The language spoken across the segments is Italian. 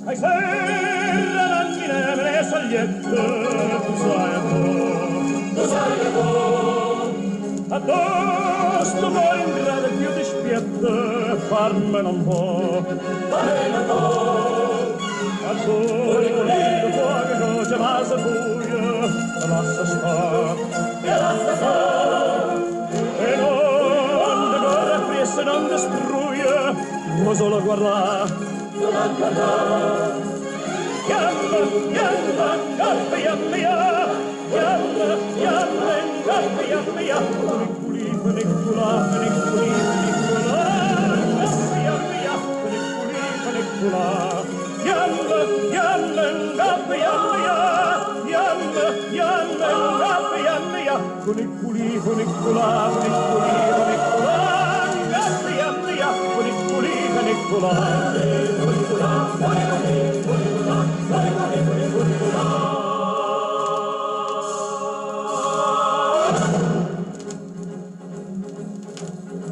Ai serra l'angine me le sogliette, tu sai a po'. Addosso vuoi in grado più di spiette, farmene un po'. Addosso il fuoco che ma se buia, lascia sta. E non te corre presso, non te spruia, ma solo guarda. Yalla, yalla, gappi, yalla, yalla, yalla, gappi, yalla, puliculi, pulicula, puliculi, pulicula, gappi, yalla, puliculi, pulicula, yalla, yalla, gappi, yalla, yalla, yalla, gappi, yalla, puliculi, pulicula, puliculi, pulicula, gappi, yalla, puliculi, pulicula.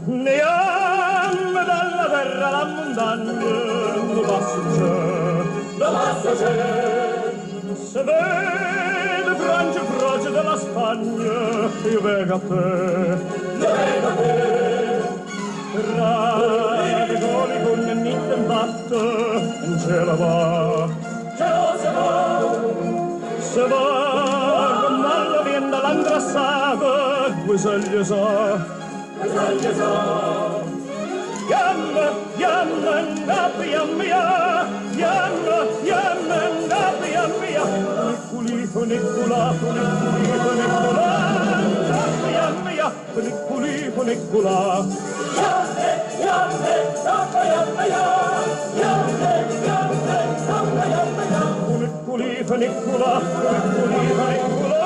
Neam dalla terra la montagna lo passa c'è se vede Francia croce della Spagna io vengo a te rade goli con niente in batte in cielo va se va con malla vienda l'andrassata guisaglia sa Yalla, yalla, ngappi, yammiya, yalla, yalla, ngappi, yammiya, puliculi, pulicula, puliculi, pulicula, ngappi, yammiya, puliculi, pulicula. Yalle, yalle, ngappi, yammiya, yalle, yalle, ngappi, yammiya, puliculi, pulicula, puliculi, pulicula.